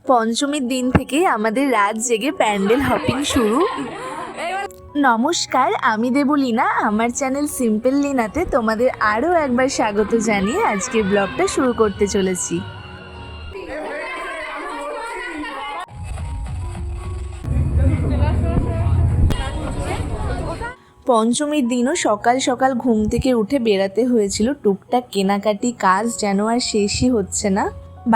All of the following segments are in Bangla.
পঞ্চমীর দিন থেকে আমাদের রাত জেগে প্যান্ডেল হপিং শুরু। নমস্কার, আমি দেবলীনা। আমার চ্যানেল সিম্পল লিনাতে তোমাদের আরও একবার স্বাগত জানিয়ে আজকের ব্লগটা শুরু করতে চলেছি। পঞ্চমীর দিনও সকাল সকাল ঘুম থেকে উঠে বেরাতে হয়েছিল। টুকটাক কেনাকাটি কাজ যেন আর শেষই হচ্ছে না।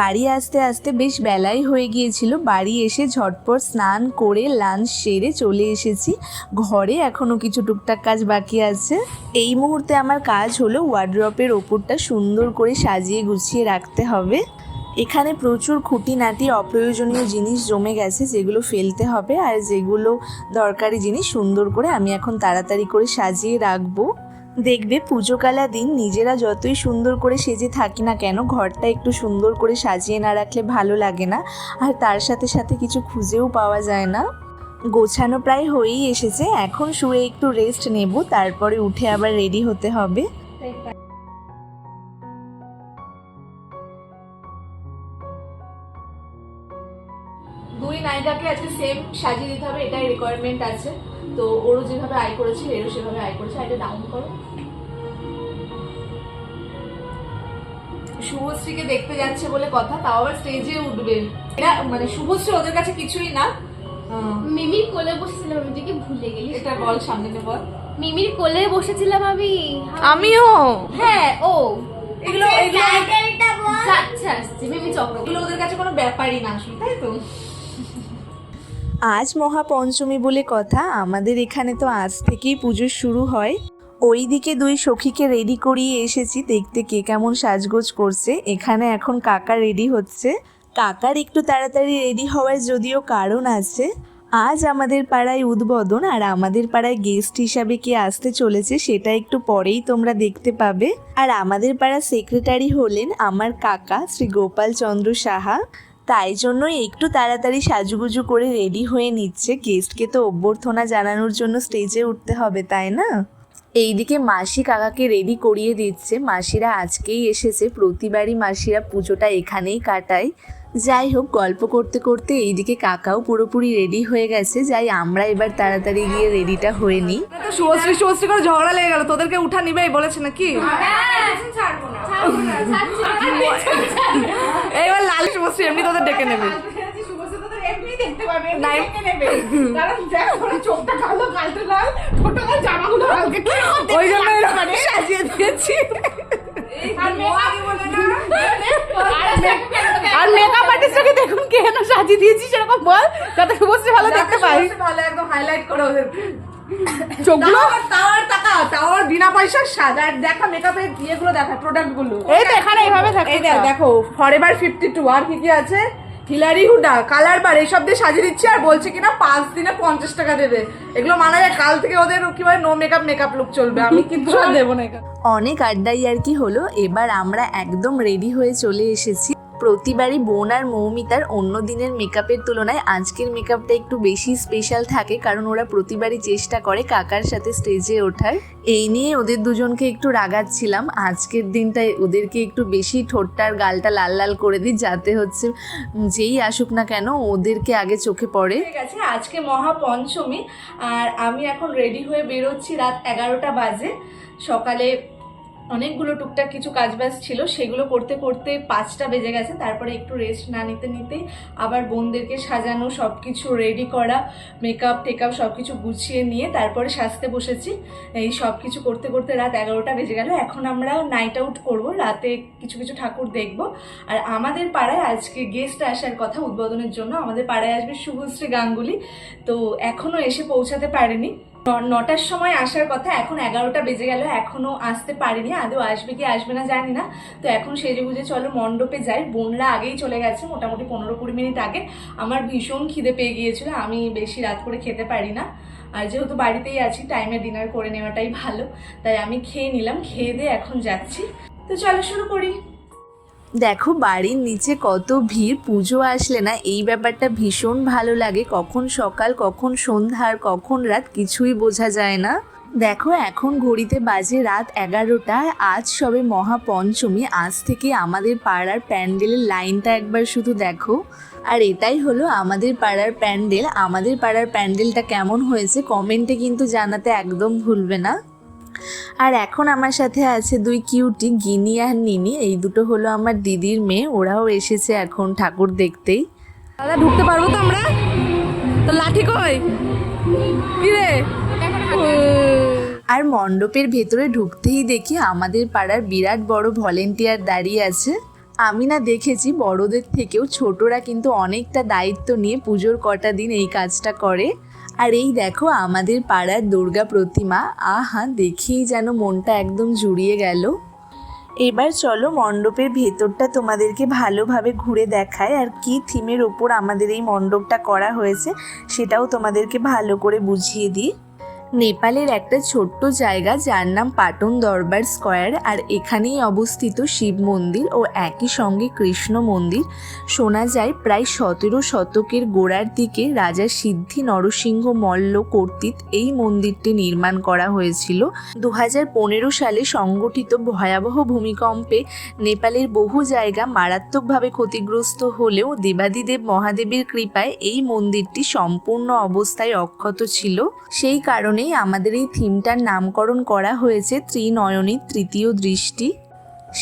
বাড়ি আসতে আসতে বেশ বেলাই হয়ে গিয়েছিল। বাড়ি এসে ঝটপট স্নান করে লাঞ্চ সেরে চলে এসেছি ঘরে। এখনও কিছু টুকটাক কাজ বাকি আছে। এই মুহূর্তে আমার কাজ হলো ওয়ার্ড্রপের ওপরটা সুন্দর করে সাজিয়ে গুছিয়ে রাখতে হবে। এখানে প্রচুর খুঁটিনাটি অপ্রয়োজনীয় জিনিস জমে গেছে, যেগুলো ফেলতে হবে, আর যেগুলো দরকারি জিনিস সুন্দর করে আমি এখন তাড়াতাড়ি করে সাজিয়ে রাখবো। দেখবে পুজোকালা দিন নিজেরা যতই সুন্দর করে সেজে থাকি না কেন, ঘরটা একটু সুন্দর করে সাজিয়ে না রাখলে ভালো লাগে না, আর তার সাথে সাথে কিছু খুঁজেও পাওয়া যায় না। গোছানো প্রায় হয়েই এসেছে, এখন শুয়ে একটু রেস্ট নেব, তারপরে উঠে আবার রেডি হতে হবে। দুই নায়িকাকে আজকে সেম সাজিয়ে দিতে হবে, এটাই রিকোয়ারমেন্ট আছে। তো ওরও যেভাবে আয় করেছে এরও সেভাবে আয় করেছে। এটা ডাউন করো। শুভশ্রীকে দেখতে যাচ্ছে বলে কথা, তাও আবার স্টেজে উঠবে। এটা মানে শুভশ্রী ওদের কাছে কিছুই না। মিমির কোলে বসেছিলাম, আমি দেখে ভুলে গেলি। এটা বল, সামনে বল। মিমির কোলে বসেছিলাম আমি। আমিও। হ্যাঁ, ও এগুলো আচ্ছা আসছে মিমি চক্র। এগুলো ওদের কাছে কোনো ব্যাপারই না আসলে, তাই তো। আজ মহাপঞ্চমী বলে কথা, আমাদের এখানে তো আজ থেকেই পুজো শুরু হয়। ওইদিকে দুই সখীকে রেডি করিয়ে এসেছি, দেখতে কে কেমন সাজগোজ করছে। এখানে এখন কাকা রেডি হচ্ছে। কাকার একটু তাড়াতাড়ি রেডি হওয়ার যদিও কারণ আছে। আজ আমাদের পাড়ায় উদ্বোধন, আর আমাদের পাড়ায় গেস্ট হিসাবে কে আসতে চলেছে সেটা একটু পরেই তোমরা দেখতে পাবে। আর আমাদের পাড়ার সেক্রেটারি হলেন আমার কাকা শ্রী গোপাল চন্দ্র সাহা। তাই জন্যই একটু তাড়াতাড়ি সাজুগুজু করে রেডি হয়ে নিচ্ছে। গেস্টকে তো অভ্যর্থনা জানানোর জন্য স্টেজে উঠতে হবে, তাই না? এইদিকে মাসি কাকাকে রেডি করিয়ে দিচ্ছে। মাসিরা আজকেই এসেছে, প্রতিবারই মাসিরা পুজোটা এখানেই কাটায়। যাই হোক, গল্প করতে করতে এইদিকে কাকাও পুরোপুরি রেডি হয়ে গেছে। যাই আমরা এবার তাড়াতাড়ি গিয়ে রেডিটা হয়ে নিই। শুভশ্রী শুভশ্রী করে ঝগড়া লেগে গেল, তোদেরকে উঠা নিবেই বলেছে নাকি? এইবার লাল শুভশ্রী এমনি তোদের ডেকে নেবে। ওই জন্য সাজিয়ে দিয়েছি। আর মেকআপ আর্টিস্টকে দেখুন কেন সাজিয়ে দিয়েছি সেরকম বল, যাতে শুভশ্রী ভালো দেখতে পাই। ভালো একদম হাইলাইট করে ওদের চোখগুলো। টাওয়ার বিনা পয়সার সাজ। আর দেখা মেকআপের ইয়েগুলো, দেখা প্রোডাক্ট গুলো। এই তো এখানে এইভাবে থাকে। এই দেখো ফরএভার 52, আর কি কি আছে, হিলারি হুডা, কালার বার, এইসব দিয়ে সাজিয়ে দিচ্ছে। আর বলছে কিনা 5 দিনে 50 টাকা দেবে। এগুলো মানা যায়? কাল থেকে ওদের কিভাবে নো মেকআপ লুক চলবে, আমি কিন্তু আর দেবো না। অনেক আড্ডাই আর কি হলো। এবার আমরা একদম রেডি হয়ে চলে এসেছি। প্রতিবারই বোন আর মৌমিতার অন্য দিনের মেকআপের তুলনায় আজকের মেকআপটা একটু বেশি স্পেশাল থাকে, কারণ ওরা প্রতিবারই চেষ্টা করে কাকার সাথে স্টেজে ওঠার। এই নিয়ে ওদের দুজনকে একটু রাগাচ্ছিলাম। আজকের দিনটায় ওদেরকে একটু বেশি ঠোঁটটার গালটা লাল লাল করে দিই, যাতে হচ্ছে যেই আসুক না কেন ওদেরকে আগে চোখে পড়ে। ঠিক আছে, আজকে মহাপঞ্চমী, আর আমি এখন রেডি হয়ে বেরোচ্ছি। রাত 11টা বাজে। সকালে অনেকগুলো টুকটাক কিছু কাজবাজ ছিল, সেগুলো করতে করতে 5টা বেজে গেছে। তারপরে একটু রেস্ট না নিতে নিতে আবার বোনদেরকে সাজানো, সব কিছু রেডি করা, মেকআপ টেকআপ সব কিছু গুছিয়ে নিয়ে তারপরে সাজতে বসেছি। এই সব কিছু করতে করতে রাত 11টা বেজে গেল। এখন আমরা নাইট আউট করবো, রাতে কিছু কিছু ঠাকুর দেখবো। আর আমাদের পাড়ায় আজকে গেস্ট আসার কথা উদ্বোধনের জন্য। আমাদের পাড়ায় আসবে শুভশ্রী গাঙ্গুলি, তো এখনও এসে পৌঁছাতে পারেনি। 9টার সময় আসার কথা, এখন 11টা বেজে গেল, এখনো আসতে পারিনি। আদৌ আসবে কি আসবে না জানি না। তো এখন সেজে গুজে চলো মণ্ডপে যাই। বোনরা আগেই চলে গেছে, মোটামুটি 15-20 মিনিট আগে। আমার ভীষণ খিদে পেয়ে গিয়েছিল, আমি বেশি রাত করে খেতে পারি না। আর যেহেতু বাড়িতেই আছি, টাইমে ডিনার করে নেওয়াটাই ভালো, তাই আমি খেয়ে নিলাম। খেয়ে দিয়ে এখন যাচ্ছি। তো চলো শুরু করি। দেখো বাড়ির নিচে কত ভিড়। পুজো আসলে না এই ব্যাপারটা ভীষণ ভালো লাগে। কখন সকাল, কখন সন্ধ্যা, আর কখন রাত কিছুই বোঝা যায় না। দেখো এখন ঘড়িতে বাজে রাত 11টা। আজ সবে মহাপঞ্চমী। আজ থেকে আমাদের পাড়ার প্যান্ডেলের লাইনটা একবার শুধু দেখো। আর এটাই হলো আমাদের পাড়ার প্যান্ডেল। আমাদের পাড়ার প্যান্ডেলটা কেমন হয়েছে কমেন্টে কিন্তু জানাতে একদম ভুলবে না। আর এখন আমার সাথে আছে দুই কিউটি, গিনি আর নিনি। এই দুটো হলো আমার দিদির মেয়ে, ওরাও এসেছে এখন ঠাকুর দেখতেই। দাদা ঢুকতে পারবো তো আমরা? তো লাঠি কই? কি রে? আর মণ্ডপের ভেতরে ঢুকতেই দেখি আমাদের পাড়ার বিরাট বড় ভলেন্টিয়ার দাঁড়িয়ে আছে। আমি না দেখেছি বড়দের থেকেও ছোটরা কিন্তু অনেকটা দায়িত্ব নিয়ে পুজোর কটা দিন এই কাজটা করে। আর এই দেখো আমাদের পাড়ার দুর্গা প্রতিমা, আহা দেখেই যেন মনটা একদম জুড়িয়ে গেল। এবার চলো মণ্ডপের ভেতরটা তোমাদেরকে ভালোভাবে ঘুরে দেখায়, আর কি থিমের ওপর আমাদের এই মণ্ডপটা করা হয়েছে সেটাও তোমাদেরকে ভালো করে বুঝিয়ে দিই। নেপালের একটা ছোট্ট জায়গা যার নাম পাটন দরবার স্কোয়ার, আর এখানেই অবস্থিত শিব মন্দির ও একই সঙ্গে কৃষ্ণ মন্দির। শোনা যায় প্রায় 17 শতকের গোড়ার দিকে রাজা সিদ্ধি নরসিংহ মল্ল কর্তৃক এই মন্দিরটি নির্মাণ করা হয়েছিল। 2015 সালে সংগঠিত ভয়াবহ ভূমিকম্পে নেপালের বহু জায়গা মারাত্মকভাবে ক্ষতিগ্রস্ত হলেও দেবাদিদেব মহাদেবের কৃপায় এই মন্দিরটি সম্পূর্ণ অবস্থায় অক্ষত ছিল। সেই কারণে আমাদের এই থিমটার নামকরণ করা হয়েছে ত্রিনয়নী তৃতীয় দৃষ্টি।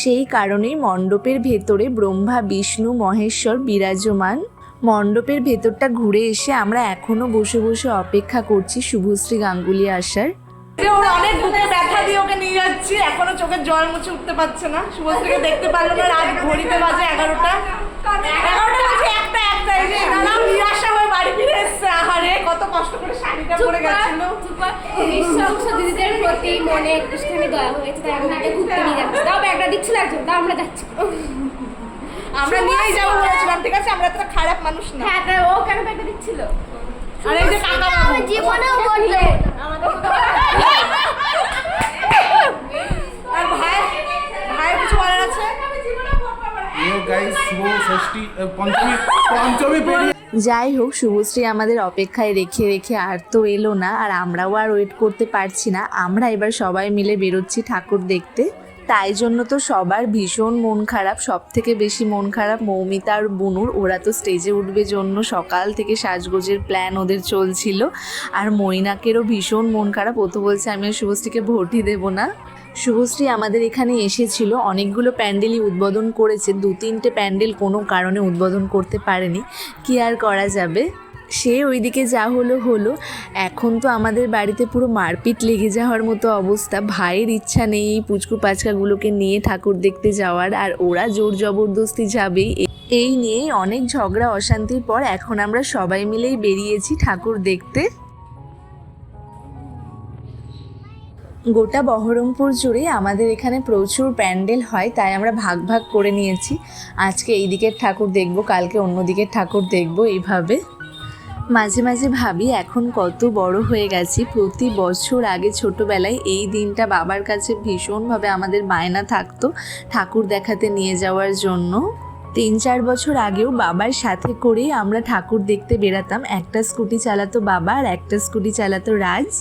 সেই কারণেই মণ্ডপের ভেতরে ব্রহ্মা বিষ্ণু মহেশ্বর বিরাজমান। মণ্ডপের ভেতরটা ঘুরে এসে আমরা এখনো বসে বসে অপেক্ষা করছি শুভশ্রী গাঙ্গুলি আসার। ওর অনেক বুকে ব্যথা দিয়ে ওকে নিয়ে যাচ্ছি, এখনো চোখের জল মুছে উঠতে পারছে না। শুভশ্রীকে দেখতে পারলো না। রাত ঘড়িতে বাজে 11টা বাজে একটা এই যে নানা নিরাশা হয়ে বাড়ি ফিরে এসছে। আহারে কত কষ্ট করে শাড়িটা পরে গেছিল। নৃশংস দিদিদের প্রতি মনে একটুখানি দয়া হয়েছে, তাই আমরা ঘুরতে নিয়ে যাচ্ছি। তাও ব্যাগটা দিচ্ছিল একজন, তাও আমরা যাচ্ছি। আমরা নিয়েই যাবো বলেছিলাম, ঠিক আছে? আমরা এতটা খারাপ মানুষ না। হ্যাঁ, তাই ও কেন ব্যাগটা দিচ্ছিল? আর এই যে কাকা বাবু জীবনেও বললে আর ভাই কিছু বলার আছে? যাই হোক, শুভশ্রী আমাদের অপেক্ষায় রেখে রেখে আর তো এলো না, আর আমরাও আর ওয়েট করতে পারছি না। আমরা এবার সবাই মিলে বেরোচ্ছি ঠাকুর দেখতে। তাই জন্য তো সবার ভীষণ মন খারাপ। সব থেকে বেশি মন খারাপ মৌমিতা আর বুনুর। ওরা তো স্টেজে উঠবে জন্য সকাল থেকে সাজগোজের প্ল্যান ওদের চলছিল। আর মৈনাকেরও ভীষণ মন খারাপ, ও তো বলছে আমি আর শুভশ্রীকে ভোটই দেবো না। শুভশ্রী আমাদের এখানে এসেছিল, অনেকগুলো প্যান্ডেলই উদ্বোধন করেছে। 2-3টে প্যান্ডেল কোনো কারণে উদ্বোধন করতে পারেনি, কি আর করা যাবে। সে ওইদিকে যা হলো হলো। এখন তো আমাদের বাড়িতে পুরো মারপিট লেগে যাওয়ার মতো অবস্থা। ভাইয়ের ইচ্ছা নেই এই পুচকু পাচকাগুলোকে নিয়ে ঠাকুর দেখতে যাওয়ার, আর ওরা জোর জবরদস্তি যাবেই। এই নিয়েই অনেক ঝগড়া অশান্তির পর এখন আমরা সবাই মিলেই বেরিয়েছি ঠাকুর দেখতে। গোটা বহরমপুর জুড়ে আমাদের এখানে প্রচুর প্যান্ডেল হয়, তাই আমরা ভাগ ভাগ করে নিয়েছি। আজকে এই দিকের ঠাকুর দেখব, কালকে অন্য দিকের ঠাকুর দেখব, এইভাবে। মাঝে মাঝে ভাবি এখন কত বড় হয়ে গেছি। প্রতি বছর আগে ছোটবেলায় এই দিনটা বাবার কাছে ভীষণভাবে আমাদের বায়না থাকতো ঠাকুর দেখাতে নিয়ে যাওয়ার জন্য। 3-4 বছর আগেও বাবার সাথে করেই আমরা ঠাকুর দেখতে বেরাতাম। একটা স্কুটি চালাতো বাবা আর একটা স্কুটি চালাতো রাজ।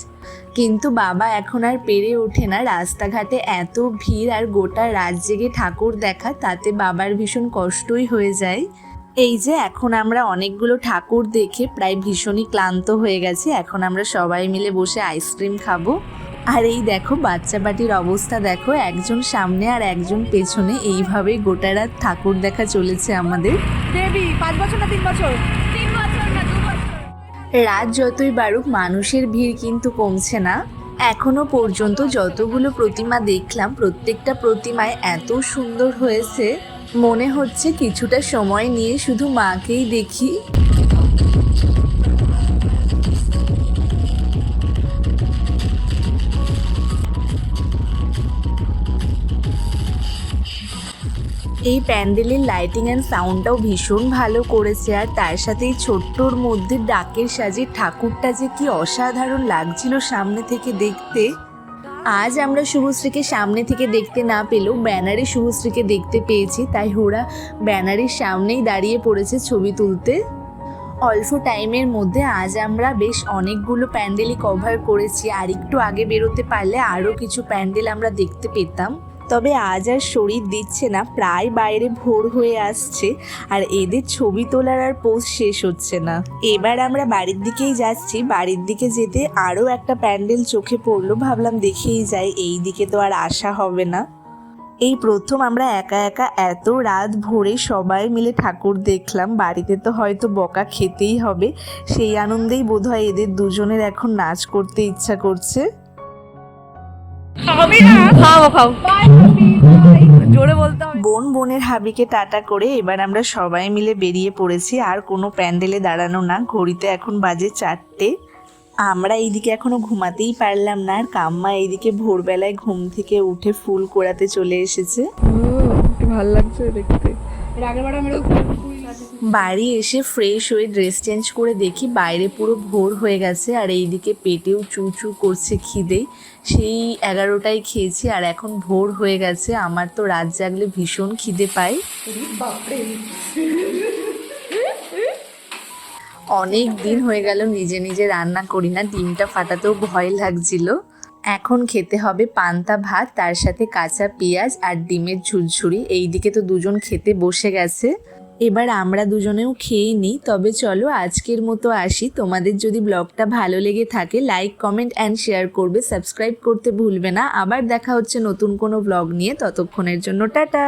কিন্তু বাবা এখন আর পেরে ওঠে না, রাস্তাঘাটে এত ভিড় আর গোটা রাত জেগে ঠাকুর দেখা, তাতে বাবার ভীষণ কষ্টই হয়ে যায়। এই যে এখন আমরা অনেকগুলো ঠাকুর দেখে প্রায় ভীষণই ক্লান্ত হয়ে গেছি। এখন আমরা সবাই মিলে বসে আইসক্রিম খাবো। আর এই দেখো বাচ্চা পাটির অবস্থা দেখো, একজন সামনে আর একজন পেছনে, এইভাবেই গোটা রাত ঠাকুর দেখা চলেছে আমাদের। বেবি 5 বছর না 3 বছর? 3 বছর না 2 বছর। রাত যতই বাড়ুক মানুষের ভিড় কিন্তু কমছে না। এখনো পর্যন্ত যতগুলো প্রতিমা দেখলাম প্রত্যেকটা প্রতিমায় এত সুন্দর হয়েছে, মনে হচ্ছে কিছুটা সময় নিয়ে শুধু মাকেই দেখি। এই প্যান্ডেলের লাইটিং অ্যান্ড সাউন্ডটাও ভীষণ ভালো করেছে, আর তার সাথে এই ছোট্টর মধ্যে ডাকের সাজে ঠাকুরটা যে কি অসাধারণ লাগছিল সামনে থেকে দেখতে। আজ আমরা শুভশ্রীকে সামনে থেকে দেখতে না পেলেও ব্যানারে শুভশ্রীকে দেখতে পেয়েছি, তাই ওরা ব্যানারের সামনেই দাঁড়িয়ে পড়েছে ছবি তুলতে। অল্প টাইমের মধ্যে আজ আমরা বেশ অনেকগুলো প্যান্ডেলই কভার করেছি, আর একটু আগে বেরোতে পারলে আরও কিছু প্যান্ডেল আমরা দেখতে পেতাম। তবে আজ আর শরীর দিচ্ছে না, প্রায় বাইরে ভোর হয়ে আসছে আর এদের ছবি তোলার আর পোজ শেষ হচ্ছে না। এবার আমরা বাড়ির দিকেই যাচ্ছি। বাড়ির দিকে যেতে আরও একটা প্যান্ডেল চোখে পড়লো, ভাবলাম দেখেই যাই, এই দিকে তো আর আসা হবে না। এই প্রথম আমরা একা একা এত রাত ভোরে সবাই মিলে ঠাকুর দেখলাম। বাড়িতে তো হয়তো বকা খেতেই হবে, সেই আনন্দেই বোধহয় এদের দুজনের এখন নাচ করতে ইচ্ছা করছে। বোন বোনের হাবিকে টাটা করে এবার আমরা সবাই মিলে বেরিয়ে পড়েছি। আর কোনো প্যান্ডেলে দাঁড়ানো না, ঘড়িতে এখন বাজে 4টে। আমরা এইদিকে এখনো ঘুমাতেই পারলাম না, আর কাম্মা এইদিকে ভোরবেলায় ঘুম থেকে উঠে ফুল কোড়াতে চলে এসেছে। ভালো লাগছে দেখতে। বাড়ি এসে ফ্রেশ হয়ে ড্রেস চেঞ্জ করে দেখি বাইরে পুরো ভোর হয়ে গেছে, আর এইদিকে পেটেও চু চু করছে খিদেই। সেই 11টায় খেয়েছি আর এখন ভোর হয়ে গেছে। আমার তো রাত জাগলে ভীষণ খিদে পায়। অনেক দিন হয়ে গেল নিজে নিজে রান্না করি না, ডিমটা ফাটাতেও ভয় লাগছিল। এখন খেতে হবে পান্তা ভাত, তার সাথে কাঁচা পেঁয়াজ আর ডিমের ঝুরঝুরি। এইদিকে তো দুজন খেতে বসে গেছে, এবার আমরা দুজনেও খেয়ে নিই। তবে চলো আজকের মতো আসি। তোমাদের যদি ব্লগটা ভালো লেগে থাকে লাইক, কমেন্ট অ্যান্ড শেয়ার করবে, সাবস্ক্রাইব করতে ভুলবে না। আবার দেখা হচ্ছে নতুন কোনো ব্লগ নিয়ে, ততক্ষণের জন্য টাটা।